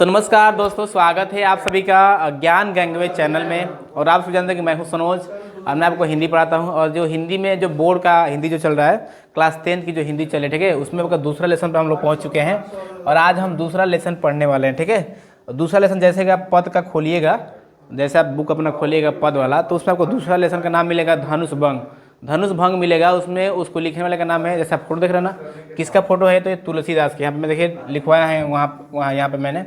तो नमस्कार दोस्तों, स्वागत है आप सभी का ज्ञान गैंगवे चैनल में। और आप सब जानते हैं कि मैं हूं सनोज और मैं आपको हिंदी पढ़ाता हूं। और जो हिंदी में जो बोर्ड का हिंदी जो चल रहा है, क्लास 10 की जो हिंदी चले, ठीक है, उसमें आपका दूसरा लेसन पर हम लोग पहुंच चुके हैं और आज हम दूसरा लेसन पढ़ने वाले हैं। ठीक है, दूसरा लेसन जैसे कि आप पद का खोलिएगा, जैसे आप बुक अपना खोलिएगा पद वाला, तो उसमें आपको दूसरा लेसन का नाम मिलेगा धनुष भंग। धनुष भंग मिलेगा, उसमें उसको लिखने वाले का नाम है, जैसे आप फोटो देख रहे हैं ना, किसका फोटो है, तो ये तुलसीदास के। यहाँ पे मैं देखिए लिखवाया है वहाँ यहाँ पे मैंने।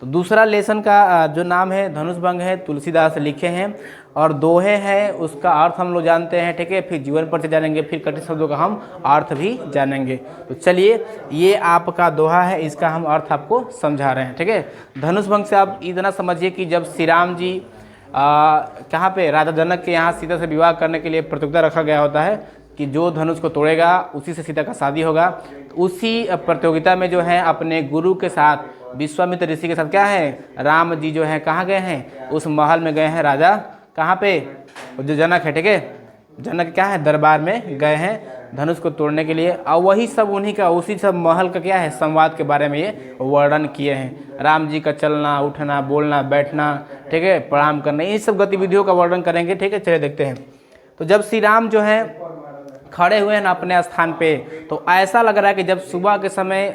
तो दूसरा लेसन का जो नाम है धनुष भंग है, तुलसीदास लिखे हैं। और दोहे है, उसका अर्थ हम लोग जानते हैं, ठीक है। फिर जीवन परिचय जानेंगे, फिर कठिन शब्दों का हम अर्थ भी जानेंगे। तो चलिए, ये आपका दोहा है, इसका हम अर्थ आपको समझा रहे हैं, ठीक है। धनुष भंग से आप इतना समझिए कि जब श्री राम जी कहाँ पे राजा जनक के यहाँ सीता से विवाह करने के लिए प्रतियोगिता रखा गया होता है कि जो धनुष को तोड़ेगा उसी से सीता का शादी होगा। तो उसी प्रतियोगिता में जो है अपने गुरु के साथ, विश्वामित्र ऋषि के साथ क्या है, राम जी जो है कहाँ गए हैं, उस महल में गए हैं। राजा कहाँ पे, जो जनक है, ठीक है, जनक क्या है, दरबार में गए हैं धनुष को तोड़ने के लिए। और वही सब उन्हीं का, उसी सब महल का क्या है, संवाद के बारे में ये वर्णन किए हैं। राम जी का चलना, उठना, बोलना, बैठना, ठीक है, प्रणाम करना, ये सब गतिविधियों का वर्णन करेंगे, ठीक है। चलिए देखते हैं। तो जब श्री राम जो है खड़े हुए हैं ना अपने स्थान पे, तो ऐसा लग रहा है कि जब सुबह के समय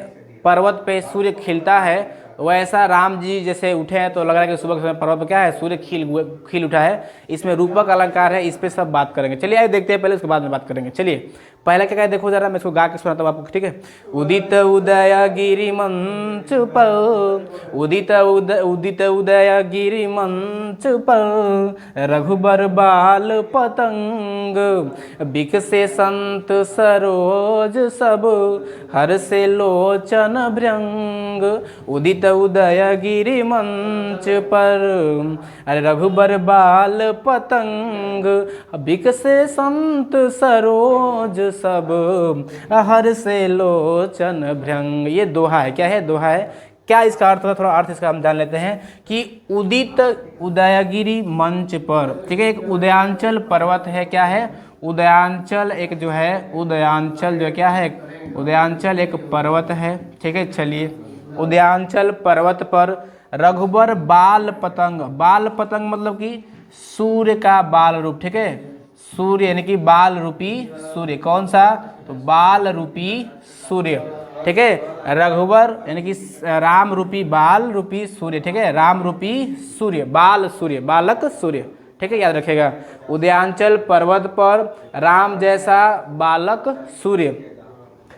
पर्वत पे सूर्य खिलता है, वैसा राम जी जैसे उठे हैं तो लग रहा है कि सुबह के समय पर्वत पे क्या है, सूर्य खिल उठा है। इसमें रूपक अलंकार है, इस पे सब बात करेंगे। चलिए आइए देखते हैं, पहले उसके बाद में बात करेंगे। चलिए पहले क्या देखो जरा, मैं इसको गा के सुनाता हूँ आपको, ठीक है। उदित उदय गिरि मंच पर, उदित उदय गिरि मंच पर, रघुबर बाल पतंग, बिकसे संत सरोज सब, हर से लोचन भृंग। उदित उदय गिरि मंच पर, अरे रघुबर बाल पतंग, बिकसे संत सरोज सब, हर से लोचन भृंग। ये दोहा है। क्या है, दोहा है। क्या इसका अर्थ है, थोड़ा अर्थ इसका हम जान लेते हैं कि उदित उदयगिरी मंच पर, ठीक है, एक उदयांचल पर्वत है। क्या है, उदयांचल एक जो है, उदयांचल जो क्या है, उदयांचल एक पर्वत है, ठीक है। चलिए, उदयांचल पर्वत पर रघुबर बाल पतंग, बाल पतंग मतलब कि सूर्य का बाल रूप, ठीक है। सूर्य यानी कि बाल रूपी सूर्य, कौन सा, तो बाल रूपी सूर्य, ठीक है। रघुबर यानी कि राम रूपी बाल रूपी सूर्य, ठीक है, राम रूपी सूर्य, बाल सूर्य, बालक सूर्य, ठीक है, याद रखिएगा। उदयांचल पर्वत पर राम जैसा बालक सूर्य,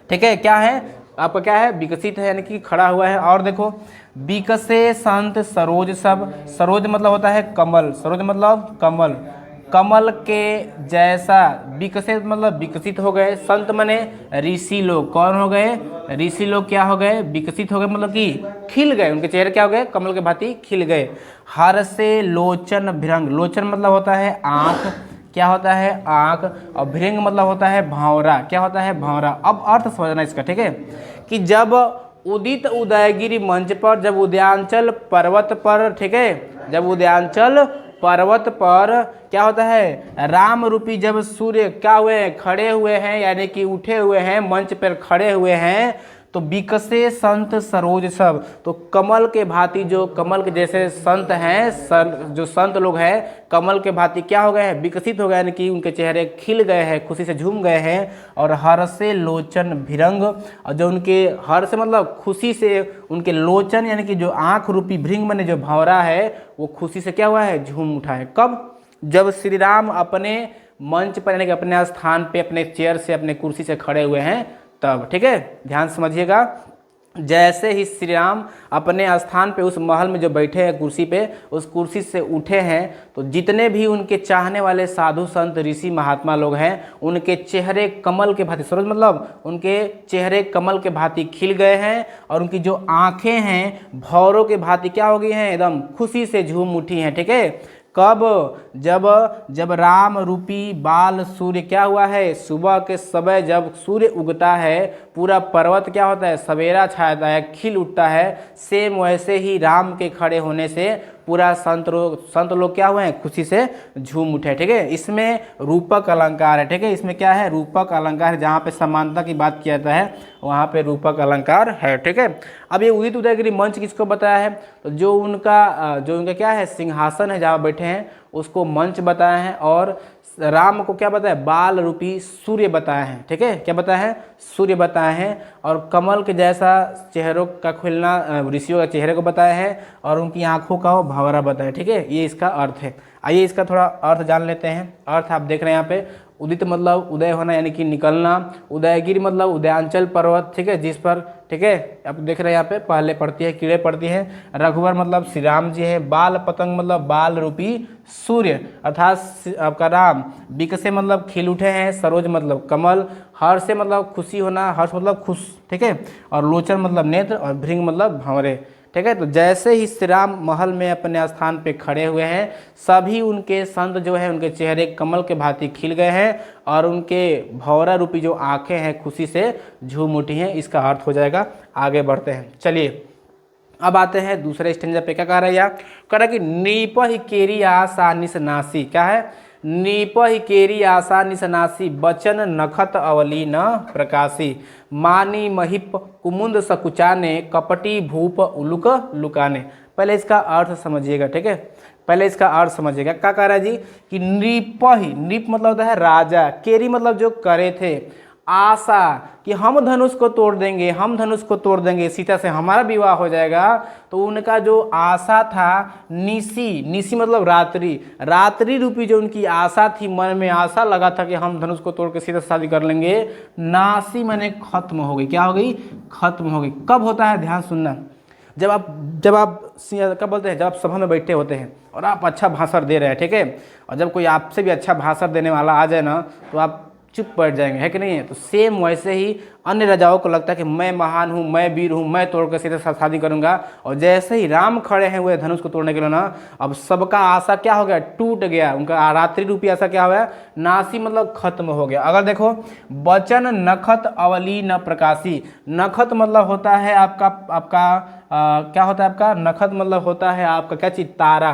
ठीक है। क्या है आपका, क्या है, विकसित है यानी कि खड़ा हुआ है। और देखो, विकसे संत सरोज सब, सरोज मतलब होता है कमल, सरोज मतलब कमल, कमल के जैसा। विकसित मतलब विकसित हो गए, संत मने ऋषि लोग, कौन हो गए, ऋषि लोग क्या हो गए, विकसित हो गए, मतलब कि खिल गए, उनके चेहरे क्या हो गए, कमल के भांति खिल गए। हर से लोचन भृंग, लोचन मतलब होता है आँख, क्या होता है, आँख, और भृंग मतलब होता है भंवरा, क्या होता है, भंवरा। अब अर्थ समझना इसका, ठीक है, कि जब उदित उदयगिरी मंच पर, जब उदयांचल पर्वत पर, ठीक है, जब उदयांचल पर्वत पर क्या होता है, राम रूपी जब सूर्य क्या हुए हैं, खड़े हुए हैं, यानी कि उठे हुए हैं, मंच पर खड़े हुए हैं, तो विकसे संत सरोज सब, तो कमल के भांति, जो कमल के जैसे संत हैं, जो संत लोग हैं, कमल के भांति क्या हो गए हैं, विकसित हो गए, यानी कि उनके चेहरे खिल गए हैं, खुशी से झूम गए हैं। और हर से लोचन भृंग, और जो उनके हर से मतलब खुशी से, उनके लोचन यानी कि जो आँख रूपी भृंग में जो भंवरा है, वो खुशी से क्या हुआ है, झूम उठा है। कब, जब श्री राम अपने मंच पर यानी कि अपने स्थान पे, अपने चेयर से, अपने कुर्सी से खड़े हुए हैं तब, ठीक है, ध्यान समझिएगा। जैसे ही श्री राम अपने स्थान पे, उस महल में जो बैठे हैं कुर्सी पे, उस कुर्सी से उठे हैं, तो जितने भी उनके चाहने वाले साधु संत ऋषि महात्मा लोग हैं, उनके चेहरे कमल के भांति, सरोज मतलब उनके चेहरे कमल के भांति खिल गए हैं, और उनकी जो आंखें हैं भौरों के भांति क्या हो गई हैं, एकदम खुशी से झूम उठी हैं, ठीक है। कब, जब राम रूपी बाल सूर्य क्या हुआ है, सुबह के समय जब सूर्य उगता है, पूरा पर्वत क्या होता है, सवेरा छाता है, खिल उठता है। सेम वैसे ही राम के खड़े होने से पूरा संत लोग क्या हुए हैं, खुशी से झूम उठे। ठीक है, इसमें रूपक अलंकार है। ठीक है, इसमें क्या है, रूपक अलंकार है। जहाँ पे समानता की बात किया जाता है वहाँ पे रूपक अलंकार है। ठीक है, अब ये उदित उदयगिरी मंच किसको बताया है, तो जो उनका क्या है, सिंहासन है जहाँ बैठे हैं उसको मंच बताया है। और राम को क्या बताया, बाल रूपी सूर्य बताया है। ठीक है, क्या बताया है, सूर्य बताया है। और कमल के जैसा चेहरों का खिलना ऋषियों के चेहरे को बताया है, और उनकी आंखों का वो भंवरा बताया। ठीक है, ये इसका अर्थ है। आइए इसका थोड़ा अर्थ जान लेते हैं। अर्थ आप देख रहे हैं यहाँ पे, उदित मतलब उदय होना यानी कि निकलना, उदयगिरी मतलब उदयांचल पर्वत। ठीक है, जिस पर, ठीक है, आप देख रहे हैं यहाँ पे पहले पड़ती है, कीड़े पड़ती हैं। रघुवर मतलब श्री राम जी है। बाल पतंग मतलब बाल रूपी सूर्य अर्थात आपका राम। विकसे मतलब खिल उठे हैं। सरोज मतलब कमल। हर्ष से मतलब खुशी होना, हर्ष मतलब खुश। ठीक है, और लोचन मतलब नेत्र, और भृंग मतलब भंवरे। ठीक है, तो जैसे ही श्री राम महल में अपने स्थान पे खड़े हुए हैं, सभी उनके संत जो है उनके चेहरे कमल के भांति खिल गए हैं, और उनके भौरा रूपी जो आंखें हैं खुशी से झूम उठी हैं। इसका अर्थ हो जाएगा। आगे बढ़ते हैं, चलिए अब आते हैं दूसरे स्टेंजा पे। क्या कह रहा है यार, कह रहा है कि नीप ही केरी आशा निसनासी। क्या है, नीप ही केरी आशा निसनासी, बचन नखत अवली न प्रकाशी, मानी महिप कुमुंद सकुचाने, कपटी भूप उलुक लुकाने। पहले इसका अर्थ समझिएगा। ठीक है, पहले इसका अर्थ समझिएगा। क्या कह रहा है जी कि नृप ही, नृप मतलब होता है राजा, केरी मतलब जो करे थे, आशा कि हम धनुष को तोड़ देंगे, हम धनुष को तोड़ देंगे, सीता से हमारा विवाह हो जाएगा। तो उनका जो आशा था, निशी, निशी मतलब रात्रि, रात्रि रूपी जो उनकी आशा थी, मन में आशा लगा था कि हम धनुष को तोड़ के सीता से शादी कर लेंगे, नासी माने खत्म हो गई। क्या हो गई, खत्म हो गई। कब होता है, ध्यान सुनना, जब आप क्या बोलते हैं, जब आप सभा में बैठे होते हैं और आप अच्छा भाषण दे रहे हैं। ठीक है, और जब कोई आपसे भी अच्छा भाषण देने वाला आ जाए ना, तो आप चुप बैठ जाएंगे, है कि नहीं है। तो सेम वैसे ही अन्य राजाओं को लगता है कि मैं महान हूँ, मैं वीर हूँ, मैं तोड़ कर सीधे शादी करूंगा। और जैसे ही राम खड़े हैं हुए धनुष को तोड़ने के लिए ना, अब सबका आशा क्या हो गया, टूट गया। उनका रात्रि रूपी आशा क्या हुआ, नासी मतलब खत्म हो गया। अगर देखो, बचन नखत अवली न प्रकाशी, नखत मतलब होता है आपका क्या होता है, आपका नखत मतलब होता है आपका क्या चीज, तारा,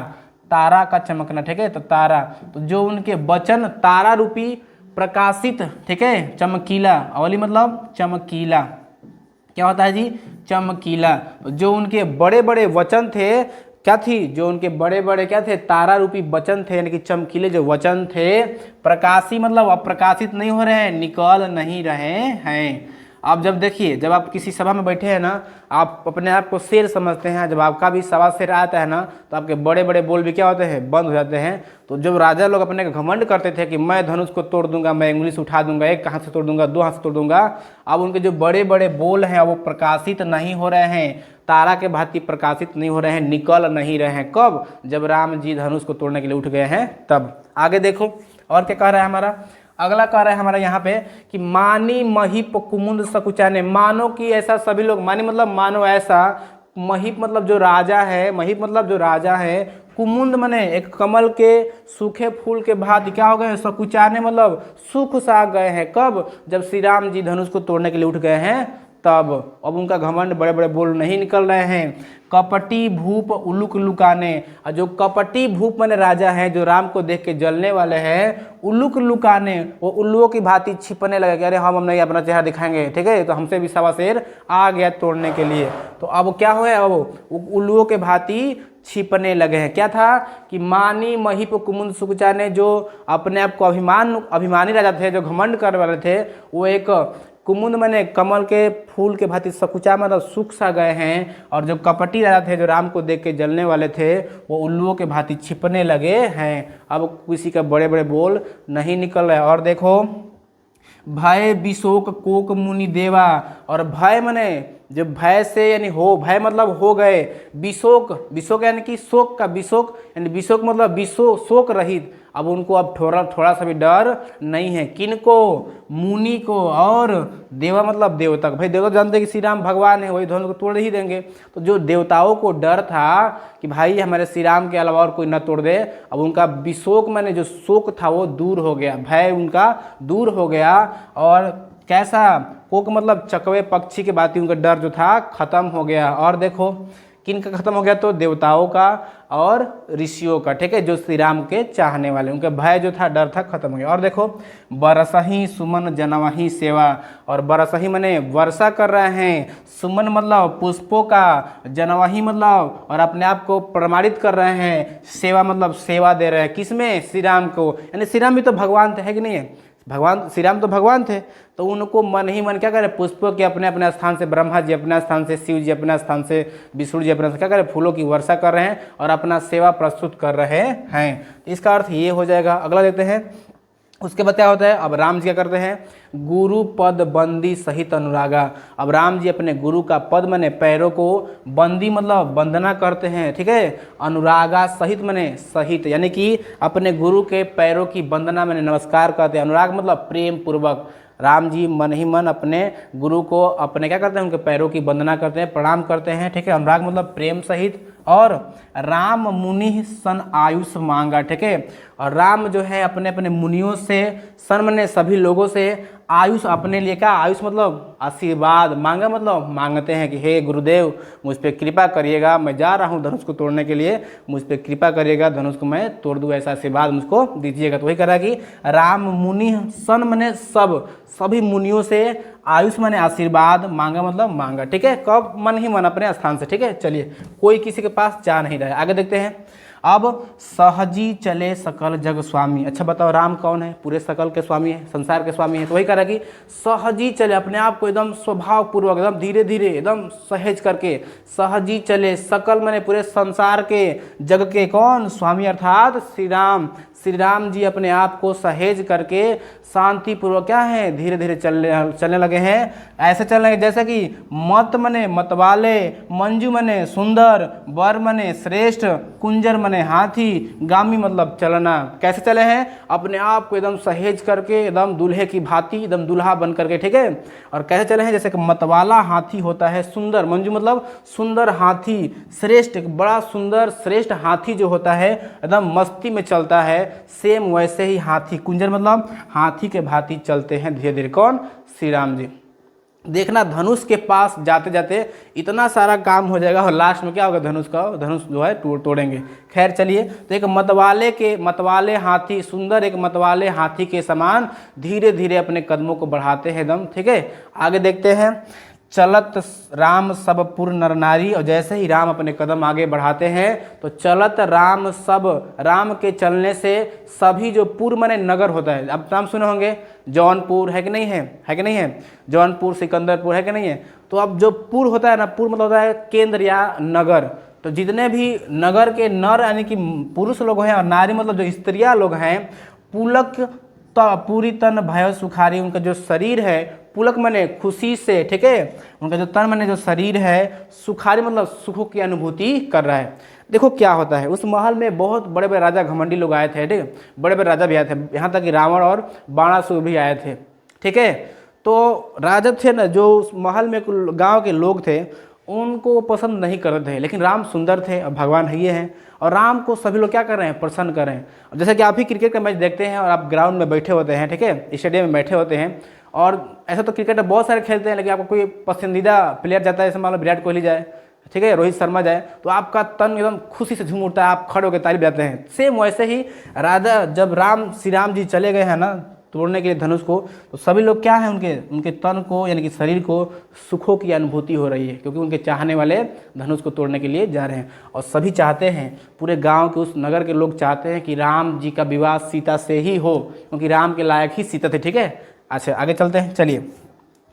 तारा का चमकना। ठीक है, तो तारा, तो जो उनके वचन तारा रूपी प्रकाशित, ठीक है, चमकीला, अवली मतलब चमकीला, क्या होता है जी, चमकीला। जो उनके बड़े बड़े वचन थे, क्या थी, जो उनके बड़े बड़े क्या थे, तारा रूपी वचन थे, यानी कि चमकीले जो वचन थे। प्रकाशी मतलब अब प्रकाशित नहीं हो रहे हैं, निकल नहीं रहे हैं। अब जब देखिए, जब आप किसी सभा में बैठे हैं ना, आप अपने आप को शेर समझते हैं। जब आपका भी सवा शेर आता है ना, तो आपके बड़े बड़े बोल भी क्या होते हैं, बंद हो जाते हैं। तो जब राजा लोग अपने घमंड करते थे कि मैं धनुष को तोड़ दूंगा, मैं इंग्लिश उठा दूंगा, एक हाथ से तोड़ दूंगा, दो हाथ से तोड़ दूंगा, अब उनके जो बड़े बड़े बोल हैं वो प्रकाशित नहीं हो रहे हैं, तारा के भांति प्रकाशित नहीं हो रहे हैं, निकल नहीं रहे हैं। कब, जब राम जी धनुष को तोड़ने के लिए उठ गए हैं तब। आगे देखो और क्या कह रहा है हमारा, अगला कह रहा है हमारा यहाँ पे कि मानी महिप कुमुंद सकुचाने, मानो कि ऐसा सभी लोग, मानी मतलब मानो ऐसा, महिप मतलब जो राजा है, महिप मतलब जो राजा है, कुमुंद मने एक कमल के सूखे फूल के भांति क्या हो गए, सकुचाने मतलब सुख सा गए हैं। कब, जब श्री राम जी धनुष को तोड़ने के लिए उठ गए हैं तब। अब उनका घमंड बड़े बड़े बोल नहीं निकल रहे हैं। कपटी भूप उलुक लुकाने, और जो कपटी भूप माने राजा है, जो राम को देख के जलने वाले हैं, उलुक लुकाने, वो उल्लुओं की भांति छिपने लगे कि अरे हम नहीं अपना चेहरा दिखाएंगे। ठीक है, तो हमसे भी सवा शेर आ गया तोड़ने के लिए। तो अब क्या हुआ, अब उल्लुओं के भांति छिपने लगे हैं। क्या था कि मानी महिप कुमुंद सुकुचाने, जो अपने आप को अभिमानी राजा थे, जो घमंड करने वाले थे, वो एक कुमुंद माने कमल के फूल के भांति सकुचा मतलब सूख सा गए हैं। और जो कपटी राजा थे, जो राम को देख के जलने वाले थे, वो उल्लुओं के भांति छिपने लगे हैं। अब किसी का बड़े बड़े बोल नहीं निकल रहे। और देखो, भय विशोक कोक मुनि देवा, और भय मने जो भय से यानी हो, भय मतलब हो गए, विशोक, विशोक यानी कि शोक का विशोक, यानी विशोक मतलब शोक रहित। अब उनको अब थोड़ा सा भी डर नहीं है। किनको, मुनि को, और देवा मतलब देवता। भाई देवता जानते हैं कि श्री राम भगवान है, वही धनुष को तोड़ ही देंगे। तो जो देवताओं को डर था कि भाई हमारे श्री राम के अलावा और कोई न तोड़ दे, अब उनका विशोक माने जो शोक था वो दूर हो गया, भय उनका दूर हो गया। और कैसा, कोक मतलब चकवे पक्षी के बाती उनका डर जो था खत्म हो गया। और देखो किन का खत्म हो गया? तो देवताओं का और ऋषियों का, ठीक है, जो श्री राम के चाहने वाले, उनका भय जो था, डर था, खत्म हो गया। और देखो बरसही सुमन जनवही सेवा, और बरसही माने वर्षा कर रहे हैं, सुमन मतलब पुष्पों का, जनवही मतलब और अपने आप को प्रमाणित कर रहे हैं, सेवा मतलब सेवा दे रहे हैं, किसमें? श्री राम को। यानी श्री राम भी तो भगवान थे, है कि नहीं है? भगवान श्री राम तो भगवान थे, तो उनको मन ही मन क्या करे? पुष्पों के अपने अपने स्थान से, ब्रह्मा जी अपने स्थान से, शिव जी अपने स्थान से, विष्णु जी अपने क्या करे? फूलों की वर्षा कर रहे हैं और अपना सेवा प्रस्तुत कर रहे हैं। इसका अर्थ ये हो जाएगा। अगला देखते हैं, उसके बाद क्या होता है? अब राम जी क्या करते हैं? गुरु पद बंदी सहित अनुरागा। अब राम जी अपने गुरु का पद मने पैरों को, बंदी मतलब वंदना करते हैं, ठीक है, अनुरागा सहित मने सहित, यानी कि अपने गुरु के पैरों की वंदना मने नमस्कार करते हैं। अनुराग मतलब प्रेम पूर्वक। राम जी मन ही मन अपने गुरु को अपने क्या करते हैं? उनके पैरों की वंदना करते हैं, प्रणाम करते हैं, ठीक है। अनुराग मतलब प्रेम सहित। और राम मुनि सन आयुष मांगा, ठीक है। और राम जो है अपने अपने मुनियों से, सन मने सभी लोगों से, आयुष अपने लिए, क्या आयुष मतलब आशीर्वाद, मांगा मतलब मांगते हैं कि हे गुरुदेव मुझ पर कृपा करिएगा, मैं जा रहा हूँ धनुष को तोड़ने के लिए, मुझ पर कृपा करिएगा, धनुष को मैं तोड़ दूँ, ऐसा आशीर्वाद मुझको दीजिएगा। तो वही कह रहा है कि राम मुनि सन मने सब, सभी मुनियों से, आयुष माने आशीर्वाद, मांगा मतलब मांगा, ठीक है। कब? मन ही मन अपने स्थान से, ठीक है। चलिए, कोई किसी के पास जा नहीं रहा है। आगे देखते हैं। अब सहजी चले सकल जग स्वामी। अच्छा बताओ, राम कौन है? पूरे सकल के स्वामी है, संसार के स्वामी है। तो वही कह रहा है कि सहजी चले, अपने आप को एकदम स्वभाव पूर्वक, एकदम धीरे धीरे, एकदम सहेज करके, सहजी चले, सकल माने पूरे संसार के, जग के कौन? स्वामी अर्थात श्री राम। श्री राम जी अपने आप को सहेज करके शांति पूर्वक क्या है? धीरे धीरे चलने लगे हैं। ऐसे चलने लगे जैसे कि मत मने मतवाले, मंजू मने सुंदर, वर मने श्रेष्ठ, कुंजर मने हाथी, गामी मतलब चलना। कैसे चले हैं? अपने आप को एकदम सहेज करके, एकदम दूल्हे की भांति, एकदम दूल्हा बन करके, ठीक है। और कैसे चले हैं? जैसे कि मतवाला हाथी होता है, सुंदर, मंजू मतलब सुंदर हाथी, श्रेष्ठ बड़ा सुंदर श्रेष्ठ हाथी जो होता है एकदम मस्ती में चलता है, सेम वैसे ही हाथी, कुंजर मतलब हाथी के भांति चलते हैं धीरे धीरे। कौन? श्री राम जी। देखना धनुष के पास जाते जाते इतना सारा काम हो जाएगा और लास्ट में क्या होगा? धनुष जो है तोड़ेंगे। खैर चलिए, तो एक मतवाले हाथी, सुंदर एक मतवाले हाथी के समान धीरे धीरे अपने कदमों को बढ़ाते हैं एकदम, ठीक है। आगे देखते हैं। चलत राम सब पुर नर नारी। और जैसे ही राम अपने कदम आगे बढ़ाते हैं तो चलत राम सब, राम के चलने से सभी जो पुर माने नगर होता है, अब नाम सुने होंगे, जौनपुर है कि नहीं है? है कि नहीं है? जौनपुर, सिकंदरपुर है कि नहीं है? तो अब जो पुर होता है ना, पुर मतलब होता है केंद्र या नगर। तो जितने भी नगर के नर यानी कि पुरुष लोग हैं और नारी मतलब जो स्त्रियाँ लोग हैं, पुलक पूरी तन भय सुखारी, उनका जो शरीर है, पुलक माने खुशी से, ठीक है, उनका जो तन माने जो शरीर है, सुखारी मतलब सुखों की अनुभूति कर रहा है। देखो क्या होता है, उस महल में बहुत बड़े बड़े राजा घमंडी लोग आए थे, ठीक है, बड़े बड़े राजा भी आए थे, यहाँ तक कि रावण और बाणासुर भी आए थे, ठीक है। तो राजा थे ना, जो उस महल में गाँव के लोग थे उनको पसंद नहीं करते थे, लेकिन राम सुंदर थे और भगवान है ये हैं, और राम को सभी लोग क्या कर रहे हैं? प्रसन्न कर रहे हैं। जैसे कि आप ही क्रिकेट का मैच देखते हैं और आप ग्राउंड में बैठे होते हैं, ठीक है, स्टेडियम में बैठे होते हैं, और ऐसा तो क्रिकेट बहुत सारे खेलते हैं, लेकिन आपको कोई पसंदीदा प्लेयर जाता है, जैसे मान लो विराट कोहली जाए, ठीक है, रोहित शर्मा जाए, तो आपका तन एकदम खुशी से झूम उठता है, आप खड़े होकर ताली बजाते हैं। सेम वैसे ही राजा जब श्री राम जी चले गए हैं ना तोड़ने के लिए धनुष को, तो सभी लोग क्या है, उनके तन को यानी कि शरीर को सुखों की अनुभूति हो रही है, क्योंकि उनके चाहने वाले धनुष को तोड़ने के लिए जा रहे हैं। और सभी चाहते हैं, पूरे गांव के उस नगर के लोग चाहते हैं कि राम जी का विवाह सीता से ही हो, क्योंकि राम के लायक ही सीता थे, ठीक है। अच्छा आगे चलते हैं। चलिए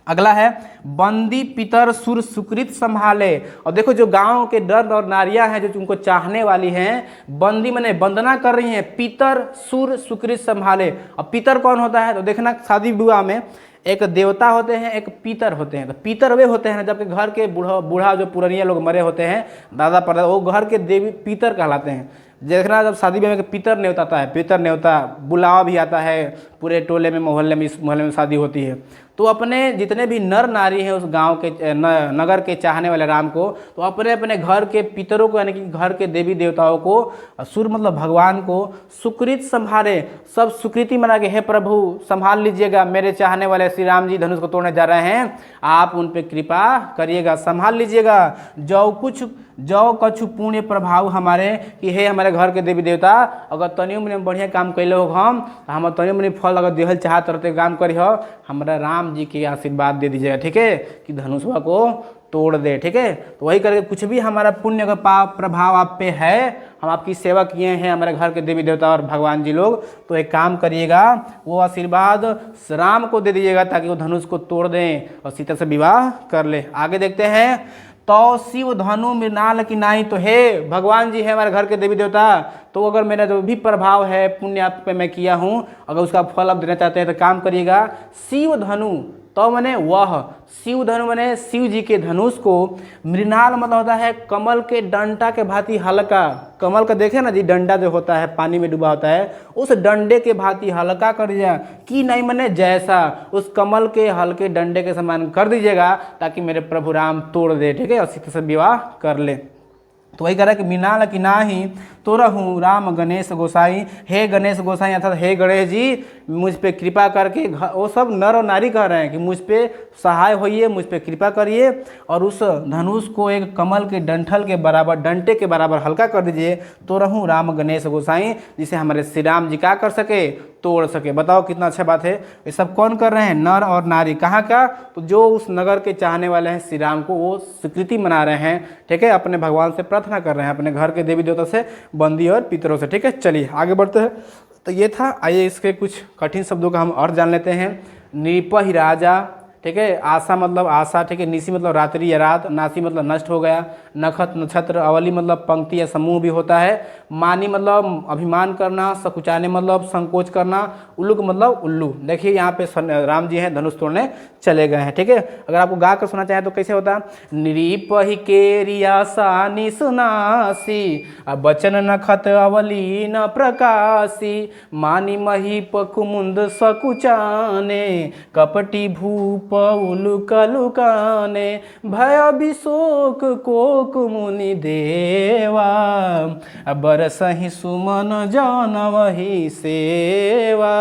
अगला है बंदी पितर सुर सुकृत संभाले। और देखो जो गांव के नर और नारियां हैं जो उनको चाहने वाली हैं, बंदी माने वंदना कर रही हैं, पितर सुर सुकृत संभाले। और पितर कौन होता है? तो देखना शादी विवाह में एक देवता होते हैं, एक पितर होते हैं। तो पितर वे होते हैं जबकि घर के बूढ़ा जो पुरानिया लोग मरे होते हैं, दादा परदादा, वो घर के देवी पितर कहलाते हैं। देखना जब शादी में पितर न्योता आता है, पितर न्योता बुलावा भी आता है, पूरे टोले में मोहल्ले में, इस मोहल्ले में शादी होती है तो अपने जितने भी नर नारी हैं उस गांव के नगर के चाहने वाले राम को, तो अपने अपने घर के पितरों को यानी कि घर के देवी देवताओं को, सूर्य मतलब भगवान को सुकृत संभाले, सब सुकृति मना के हे प्रभु संभाल लीजिएगा, मेरे चाहने वाले श्री राम जी धनुष को तोड़ने जा रहे हैं, आप उन पे कृपा करिएगा, संभाल लीजिएगा। जो कछु पुण्य प्रभाव हमारे कि हे हमारे घर के देवी देवता, अगर तनियो मनी बढ़िया काम कैले हो हम तनियो मनी फल अगर देहल चाहत रहते काम करी हो, हमारा राम जी के आशीर्वाद दे दीजिएगा, ठीक है, कि धनुषवा को तोड़ दे, ठीक है। तो वही करके कुछ भी हमारा पुण्य का पाप प्रभाव आप पे है, हम आपकी सेवा किए हैं हमारे घर के देवी देवता और भगवान जी लोग, तो एक काम करिएगा, वो आशीर्वाद राम को दे दीजिएगा ताकि वो धनुष को तोड़ दें और सीता से विवाह कर ले। आगे देखते हैं, तो शिव धनु मृणाल की नाई, तो हे भगवान जी है हमारे घर के देवी देवता, तो अगर मेरा जो भी प्रभाव है पुण्य आप पे मैं किया हूँ, अगर उसका फल आप देना चाहते हैं तो काम करिएगा। शिव धनु तो मैंने वह, शिव धनु मैंने शिव जी के धनुष को, मृणाल मतलब होता है कमल के डंडा के भांति हल्का, कमल का देखे ना जी डंडा जो होता है पानी में डूबा होता है, उस डंडे के भांति हल्का कर दिया कि नहीं मैंने जैसा उस कमल के हल्के डंडे के समान कर दीजिएगा ताकि मेरे प्रभु राम तोड़ दे, ठीक है, और सीता से विवाह कर ले। तो वही कह रहा है कि मृणाल की नाही तो रहूँ राम गणेश गोसाई, हे गणेश गोसाई अर्थात हे गणेश जी मुझ पे कृपा करके, वो सब नर और नारी कह रहे हैं कि मुझ पे सहाय होइए, मुझ पे कृपा करिए और उस धनुष को एक कमल के डंठल के बराबर, डंटे के बराबर हल्का कर दीजिए, तो रहूँ राम गणेश गोसाई, जिसे हमारे श्री राम जी क्या कर सके, तोड़ सके। बताओ कितना अच्छा बात है। ये सब कौन कर रहे हैं, नर और नारी। कहाँ का, तो जो उस नगर के चाहने वाले हैं श्री राम को, वो स्वीकृति मना रहे हैं, ठीक है, अपने भगवान से प्रार्थना कर रहे हैं, अपने घर के देवी देवता से, बंदी और पितरों से, ठीक है। चलिए आगे बढ़ते हैं। तो ये था, आइए इसके कुछ कठिन शब्दों का हम और जान लेते हैं। नृपहि राजा, ठीक है, आशा मतलब आशा, ठीक है, निशी मतलब रात्रि या रात, नासी मतलब नष्ट हो गया, नखत नक्षत्र, अवली मतलब पंक्ति या समूह भी होता है, मानी मतलब अभिमान करना, सकुचाने मतलब संकोच करना, उल्लुक मतलब उल्लू। देखिए यहाँ पे राम जी हैं धनुष तोड़ने चले गए हैं, ठीक है। अगर आपको गा कर सुना चाहे तो कैसे होता, नृपहि केरी आशा निसुनासी, बचन नखत अवली न प्रकाशी, मानी महीप कुमुंद सकुचाने, कपटी भूप उलुक लुकाने, भय विशोक कोक मुनि देवा, बरसहि सुमन जानवहि सेवा,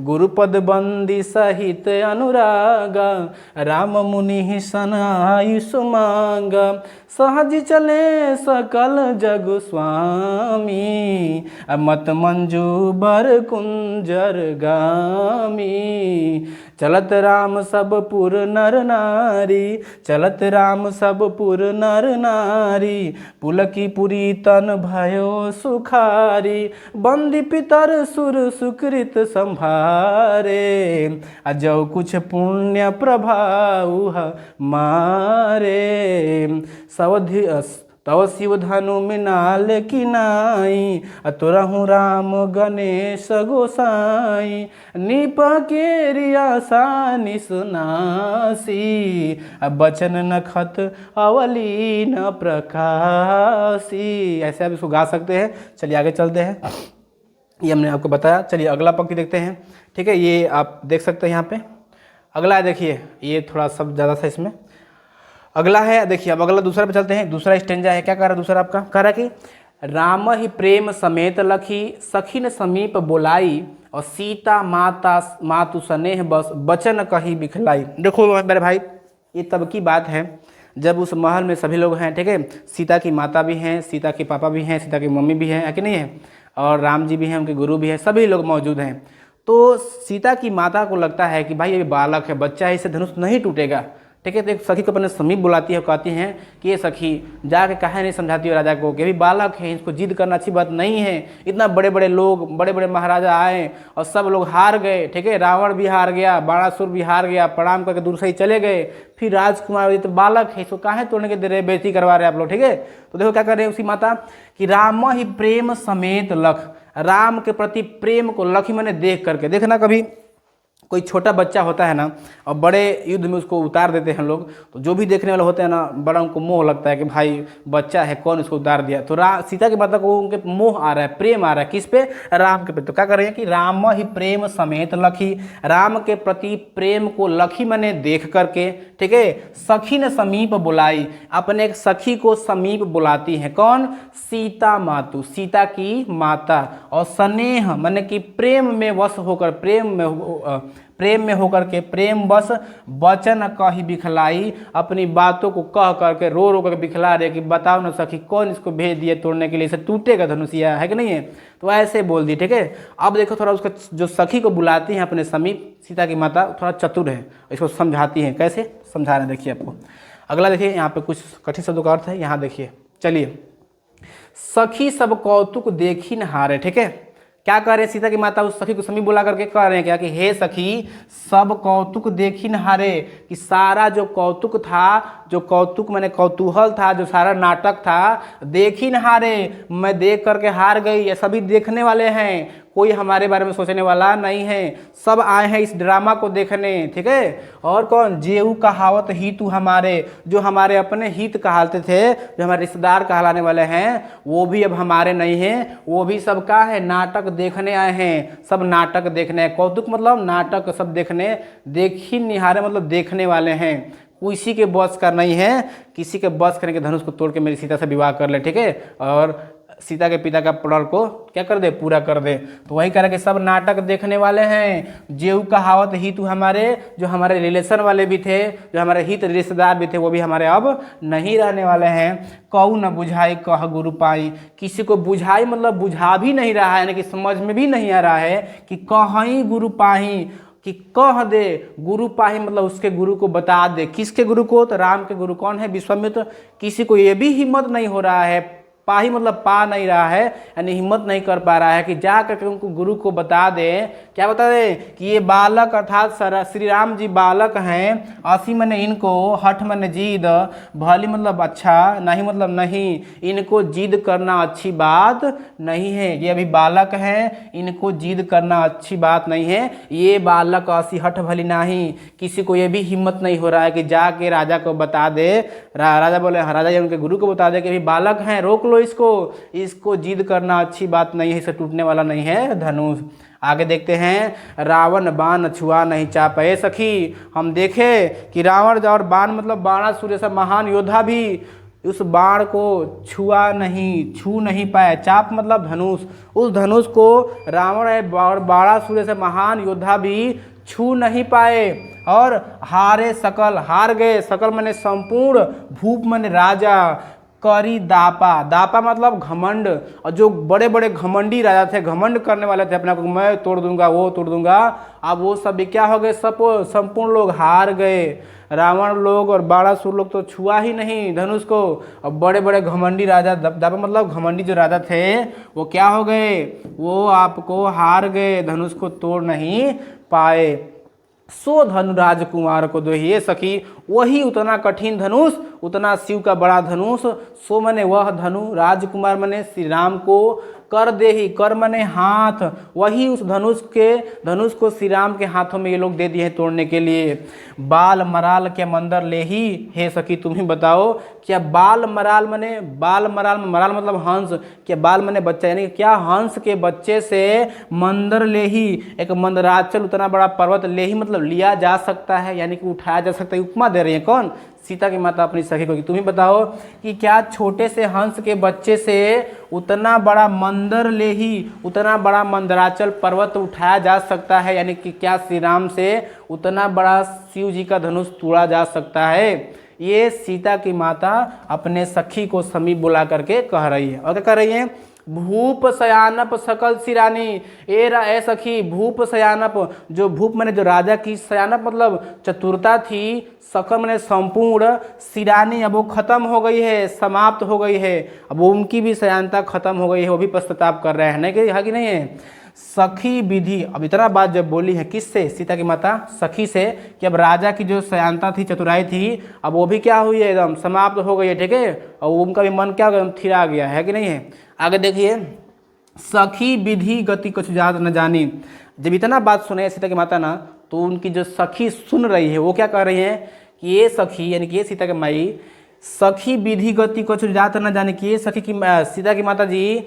गुरुपद बंदी सहित अनुरागा, राम मुनि सन आयुष मांगा, सहज चले सकल जग स्वामी, मत मंजू बर कुंजर गामी, चलत राम सब पुर नर नारी, चलत राम सब पुर नर नारी, पुलकी पुरी तन भयो सुखारी, बंदी पितर सुर सुकृत संभारे, अजौ कुछ पुण्य प्रभाव मारे, सवधि तव शिव धनु मृणाल की नाई, तुरहु राम गणेश गोसाई, निप के रियासा निसुनासी, बचन नखत अवली न प्रकाशी। ऐसे आप इसको गा सकते हैं। चलिए आगे चलते हैं, ये हमने आपको बताया। चलिए अगला पंक्ति देखते हैं, ठीक है, ये आप देख सकते हैं यहाँ पे। अगला देखिए, ये थोड़ा सब ज़्यादा था इसमें। अगला है, देखिए अब अगला दूसरा पे चलते हैं। दूसरा स्टेंजा है, क्या कह रहा है दूसरा आपका, कह रहा है कि राम ही प्रेम समेत लखी, सखी ने समीप बोलाई, और सीता माता मातु स्नेह बस, बचन कही बिखलाई। देखो मेरे भाई, ये तब की बात है जब उस महल में सभी लोग हैं, ठीक है, सीता की माता भी हैं, सीता के पापा भी हैं, सीता की मम्मी भी हैं, है कि नहीं है, और राम जी भी हैं, उनके गुरु भी हैं, सभी लोग मौजूद हैं। तो सीता की माता को लगता है कि भाई ये बालक है, बच्चा है, इससे धनुष नहीं टूटेगा, ठीक है। तो एक सखी को अपने समीप बुलाती है, कहती हैं कि ये सखी जाके काहे नहीं समझाती हो राजा को कि अभी बालक है, इसको जिद करना अच्छी बात नहीं है, इतना बड़े बड़े लोग, बड़े बड़े महाराजा आए और सब लोग हार गए, ठीक है, रावण भी हार गया, बाणासुर भी हार गया, प्रणाम करके दूर से ही चले गए, फिर राजकुमार तो बालक है, इसको काहे तोड़ने के दे रहे, बेइज्जती करवा रहे आप लोग, ठीक है। तो देखो क्या कर रहे हैं उसी माता कि राम ही प्रेम समेत लख, राम के प्रति प्रेम को लख मैंने देख करके, देखना कभी कोई छोटा बच्चा होता है ना और बड़े युद्ध में उसको उतार देते हैं लोग, तो जो भी देखने वाले होते हैं ना बड़ा उनको मोह लगता है कि भाई बच्चा है कौन इसको उतार दिया। तो सीता की माता को उनके मोह आ रहा है, प्रेम आ रहा है, किस पे? राम के पे। तो क्या कर रहे हैं कि राम ही प्रेम समेत लखी, राम के प्रति प्रेम को लखी मैंने देख करके, ठीक है, सखी ने समीप बुलाई, अपने एक सखी को समीप बुलाती है। कौन? सीता मातु, सीता की माता। और स्नेह माने कि प्रेम में वश होकर, प्रेम में होकर के प्रेम बस वचन कही बिखलाई, अपनी बातों को कह करके रो रो करके बिखला रहे कि बताओ ना सखी कौन इसको भेज दिए तोड़ने के लिए, इसे टूटेगा धनुषिया, है कि नहीं है? तो ऐसे बोल दी, ठीक है। अब देखो थोड़ा उसका जो सखी को बुलाती हैं अपने समीप, सीता की माता थोड़ा चतुर है, इसको समझाती हैं। कैसे समझा रहे हैं देखिए आपको। अगला देखिए, यहाँ पे कुछ कठिन शब्दों का अर्थ है, यहाँ देखिए। चलिए, सखी सब कौतुक देखी न हारे, ठीक है। क्या कह रहे हैं सीता की माता उस सखी को समीप बुला करके कह रहे हैं क्या कि हे सखी सब कौतुक देखी न हारे, कि सारा जो कौतुक था, जो कौतुक मैंने कौतूहल था, जो सारा नाटक था, देखी न हारे, मैं देख करके हार गई। ये सभी देखने वाले हैं, कोई हमारे बारे में सोचने वाला नहीं है, सब आए हैं इस ड्रामा को देखने, ठीक है। और कौन? जेऊ कहावत हितु हमारे, जो हमारे अपने हित कहलाते थे, जो हमारे रिश्तेदार कहलाने वाले हैं, वो भी अब हमारे नहीं हैं, वो भी सब का है नाटक देखने आए हैं, सब नाटक देखने। कौतुक मतलब नाटक, सब देखने, देखी निहारे मतलब देखने वाले हैं, किसी के बस का नहीं है, किसी के बस करने के धनुष को तोड़ के मेरी सीता से विवाह कर ले, ठीक है, और सीता के पिता का प्रण को क्या कर दे? पूरा कर दे। तो वही कह रहा कि सब नाटक देखने वाले हैं, जेऊ कहावत हितु हमारे, जो हमारे रिलेशन वाले भी थे, जो हमारे हित रिश्तेदार भी थे, वो भी हमारे अब नहीं रहने वाले हैं। कहू न बुझाई कह गुरु पाई, किसी को बुझाई मतलब बुझा भी नहीं रहा है, यानी कि समझ में भी नहीं आ रहा है कि कहीं गुरु पाही, कि कह दे गुरु पाही मतलब उसके गुरु को बता दे। किसके गुरु को? तो राम के गुरु कौन है? विश्वामित्र। किसी को ये भी हिम्मत नहीं हो रहा है, पाही मतलब पा नहीं रहा है, यानी हिम्मत नहीं कर पा रहा है कि जा करके उनको गुरु को बता दे। क्या बता दे? कि ये बालक अर्थात श्री राम जी बालक हैं, असी मैंने इनको, हठ मैंने जिद, भली मतलब अच्छा, नहीं मतलब नहीं, इनको जिद करना अच्छी बात नहीं है। ये अभी बालक हैं, इनको जिद करना अच्छी बात नहीं है, ये बालक असी हठ भली नहीं। किसी को ये भी हिम्मत नहीं हो रहा है कि जाके राजा को बता दे। राजा बोले, राजा ये उनके गुरु को बता दे कि अभी बालक हैं, रोक लो इसको जिद करना अच्छी बात नहीं है, इसे टूटने वाला नहीं है धनुष। आगे देखते हैं, रावण बाण छुआ नहीं चापे सखी। हम देखे कि रावण और बाण मतलब बाणासुर जैसा महान योद्धा भी उस बाण को छू नहीं पाए। चाप मतलब धनुष, उस धनुष को रावण और बाणासुर जैसे महान योद्धा भी छू नहीं पाए। और हारे सकल, हार गए, सकल माने संपूर्ण, भूप माने राजा, करी दापा, दापा मतलब घमंड, और जो बड़े बड़े घमंडी राजा थे, घमंड करने वाले थे अपना को, मैं तोड़ दूंगा वो तोड़ दूंगा, अब वो सब भी क्या हो गए? सब संपूर्ण लोग हार गए। रावण लोग और बाणासुर लोग तो छुआ ही नहीं धनुष को, और बड़े बड़े घमंडी राजा, दापा मतलब घमंडी जो राजा थे वो क्या हो गए? वो आपको हार गए, धनुष को तोड़ नहीं पाए। सो धनु राजकुमार को दो, ये सखी वही उतना कठिन धनुष, उतना शिव का बड़ा धनुष, सो मने वह धनु, राजकुमार मने श्री राम को, कर दे ही, कर मने हाथ, वही उस धनुष को श्री राम के हाथों में ये लोग दे दिए हैं तोड़ने के लिए। बाल मराल के मंदर ले ही, हे सखी तुम ही बताओ क्या बाल मराल मने, बाल मराल, मराल मतलब हंस, क्या बाल मने बच्चा, यानी क्या हंस के बच्चे से मंदर ले ही, एक मंदराचल उतना बड़ा पर्वत ले ही मतलब लिया जा सकता है, यानी कि उठाया जा सकता है। उपमा दे रही है कौन? सीता की माता अपनी सखी को, कि तुम ही बताओ कि क्या छोटे से हंस के बच्चे से उतना बड़ा मंदर ले ही, उतना बड़ा मंदराचल पर्वत उठाया जा सकता है, यानी कि क्या श्री राम से उतना बड़ा शिव जी का धनुष तोड़ा जा सकता है? ये सीता की माता अपने सखी को समीप बुला करके कह रही है। और क्या कह रही है? भूप शयानप सकल सिरानी, ए सखी भूप शयानप, जो भूप मैंने जो राजा की, शयानप मतलब चतुरता थी, सकल मैंने संपूर्ण, सिरानी अब वो खत्म हो गई है, समाप्त हो गई है, अब वो उनकी भी शयानता खत्म हो गई है, वो भी पश्चाताप कर रहे हैं, नहीं कि नहीं है? सखी विधि, अब इतना बात जब बोली है किससे? सीता की माता सखी से, कि अब राजा की जो शयानता थी, चतुराई थी, अब वो भी क्या हुई है? एकदम समाप्त हो गई है, ठीक है, और उनका भी मन क्या हो गया? थिरा गया है कि नहीं है? आगे देखिए, सखी विधि गति कुछ जात न जानी। जब इतना बात सुने सीता की माता ना, तो उनकी जो सखी सुन रही है वो क्या कर रही है कि ये सखी यानी कि ये सीता के माई सखी विधि गति कछु जात न जाने की, ये सखी की सीता की माता जी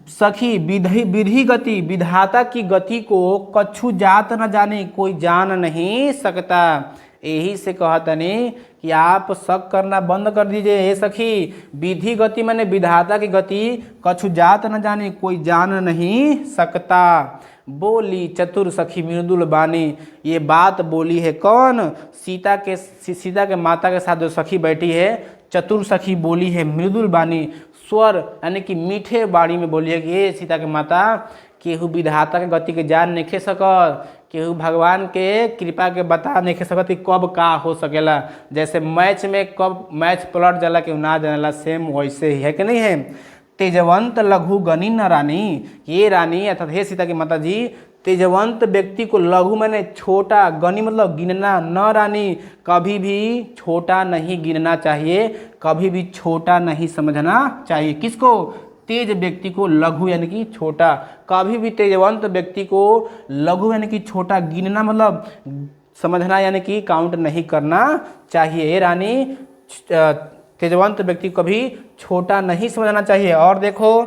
सखी विधि गति विधाता की गति को कछु जात न जाने, कोई जान नहीं सकता। यही से कहतनी कि आप शक करना बंद कर दीजिए। हे सखी विधि गति माने विधाता की गति कछु जात न जाने, कोई जान नहीं सकता। बोली चतुर सखी मृदुल बानी, ये बात बोली है कौन? सीता के माता के साथ जो सखी बैठी है चतुर सखी बोली है मृदुल बानी, स्वर यानी कि मीठे बाणी में बोली है कि ये सीता के माता केहू विधाता के गति के जान नहीं सकत, केहू भगवान के कृपा के बता नहीं सकत कि कब का हो सकेला। जैसे मैच में कब मैच पलट जाला केहू ना जानेला, सेम वैसे ही है कि नहीं है। तेजवंत लघु गनी न रानी, ये रानी अर्थात हे सीता की माता जी तेजवंत व्यक्ति को लघु माने छोटा, गनी मतलब गिनना, न रानी कभी भी छोटा नहीं गिनना चाहिए, कभी भी छोटा नहीं समझना चाहिए। किसको? तेज व्यक्ति को लघु यानी कि छोटा, कभी भी तेजवंत व्यक्ति को लघु यानी कि छोटा गिनना मतलब समझना यानी कि काउंट नहीं करना चाहिए। ये रानी तेजवंत व्यक्ति को कभी छोटा नहीं समझना चाहिए। और देखो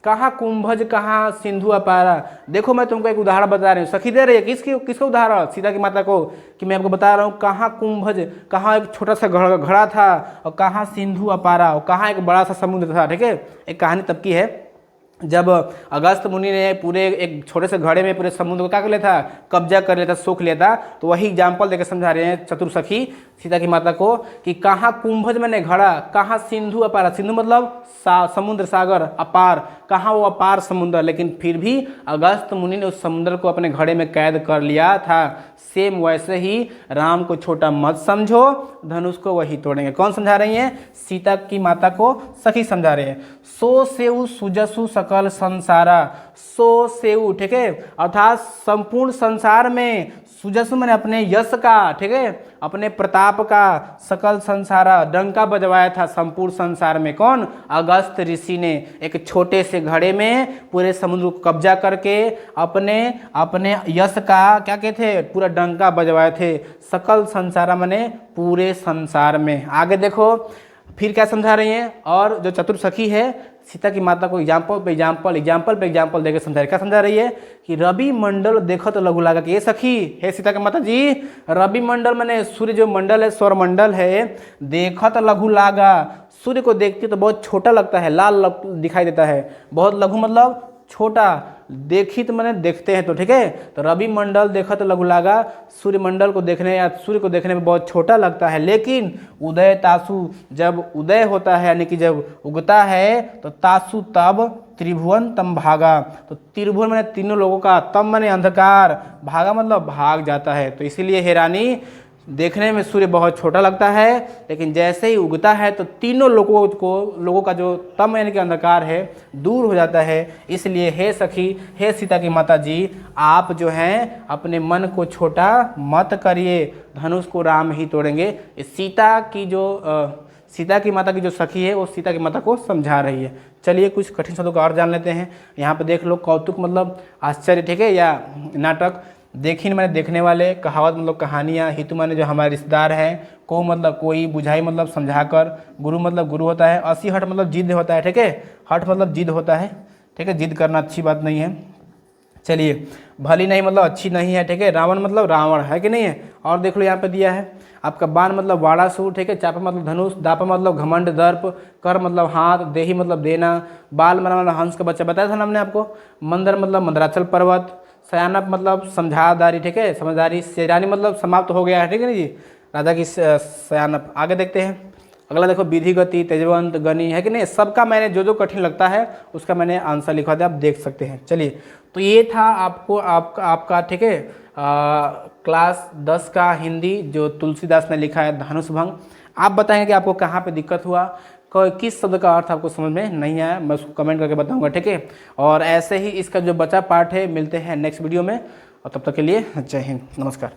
कहाँ कुंभज कहाँ सिंधु अपारा, देखो मैं तुमको एक उदाहरण बता रही हूँ, सखी दे रही है किसका उदाहरण? सीता की माता को, कि मैं आपको बता रहा हूँ कहाँ कुंभज, कहाँ एक छोटा सा घड़ा था, और कहाँ सिंधु अपारा, और कहाँ एक बड़ा सा समुद्र था। ठीक है, एक कहानी तब की है जब अगस्त मुनि ने पूरे एक छोटे से घड़े में पूरे समुद्र को क्या कर लिया था, कब्जा कर लिया था, सोख लिया था। तो वही एग्जाम्पल देकर समझा रहे हैं चतुर सखी सीता की माता को कि कहाँ कुंभज मैंने घड़ा, कहाँ सिंधु अपार, सिंधु मतलब समुद्र सागर, अपार कहाँ वो अपार समुद्र, लेकिन फिर भी अगस्त मुनि ने उस समुद्र को अपने घड़े में कैद कर लिया था। सेम वैसे ही राम को छोटा मत समझो, धनुष को वही तोड़ेंगे। कौन समझा रही हैं? सीता की माता को सखी समझा रहे हैं। सो सेउ सुजसु सकल संसारा, सो सेउ, ठीक है, अर्थात संपूर्ण संसार में, सुजसु मैंने अपने यश का, ठीक है, अपने प्रताप का, सकल संसारा डंका बजवाया था संपूर्ण संसार में। कौन? अगस्त ऋषि ने एक छोटे से घड़े में पूरे समुद्र को कब्जा करके अपने यश का क्या कहते थे, पूरा डंका बजवाए थे सकल संसार माने पूरे संसार में। आगे देखो फिर क्या समझा रही हैं, और जो चतुर सखी है सीता की माता को एग्जाम्पल पे एग्जाम्पल देकर समझा रही है। क्या समझा रही है कि रवि मंडल देखो तो लघु लागा, कि ये सखी है सीता की माता जी रवि मंडल माने सूर्य जो मंडल है, सौर मंडल है, देखो तो लघु लागा, सूर्य को देखती तो बहुत छोटा लगता है, लाल दिखाई देता है, बहुत लघु मतलब छोटा, देखी तो मैंने देखते हैं तो, ठीक है, तो रवि मंडल देखा तो लघु लागा, सूर्य मंडल को देखने या सूर्य को देखने में बहुत छोटा लगता है, लेकिन उदय तासु, जब उदय होता है यानी कि जब उगता है तो तासु तब त्रिभुवन तम भागा, तो त्रिभुवन मैंने तीनों लोगों का, तम मैंने अंधकार, भागा मतलब भाग जाता है। तो इसीलिए हे रानी देखने में सूर्य बहुत छोटा लगता है, लेकिन जैसे ही उगता है तो तीनों लोगों का जो तम यानी कि अंधकार है दूर हो जाता है। इसलिए हे सखी, हे सीता की माता जी, आप जो हैं अपने मन को छोटा मत करिए, धनुष को राम ही तोड़ेंगे। सीता की माता की जो सखी है वो सीता की माता को समझा रही है। चलिए कुछ कठिन शब्दों को और जान लेते हैं। यहाँ पे देख लो, कौतुक मतलब आश्चर्य, ठीक है, या नाटक, देखिन मैंने देखने वाले, कहावत मतलब कहानियाँ, हितु माने जो हमारे रिश्तेदार हैं, को मतलब कोई, बुझाई मतलब समझाकर, गुरु मतलब गुरु होता है, असी हट मतलब जिद होता है, ठीक है, हट मतलब जिद होता है, ठीक है, जिद करना अच्छी बात नहीं है। चलिए भली नहीं मतलब अच्छी नहीं है, ठीक है, रावण मतलब रावण है कि नहीं है। और देख लो यहाँ पे दिया है आपका बाण मतलब वाड़ासूर, ठीक है, चापा मतलब धनुष, दापा मतलब घमंड दर्प, कर मतलब हाथ, देही मतलब देना, बाल मतलब हंस का बच्चा, बताया था ना हमने आपको, मंदर मतलब मंदराचल पर्वत, सयानप मतलब समझादारी, ठीक है, समझदारी, शेरानी मतलब समाप्त हो गया है, ठीक है ना जी, राजा की सयानप। आगे देखते हैं अगला, देखो विधि गति, तेजवंत, गनी, है कि नहीं, सबका मैंने जो कठिन लगता है उसका मैंने आंसर लिखवा दिया, आप देख सकते हैं। चलिए तो ये था आपका ठीक है क्लास 10 का हिंदी जो तुलसीदास ने लिखा है धनुष भंग। आप बताएंगे कि आपको कहाँ पे दिक्कत हुआ, किस शब्द का अर्थ आपको समझ में नहीं आया, मैं उसको कमेंट करके बताऊंगा, ठीक है। और ऐसे ही इसका जो बचा पार्ट है मिलते हैं नेक्स्ट वीडियो में, और तब तक के लिए जय हिंद, नमस्कार।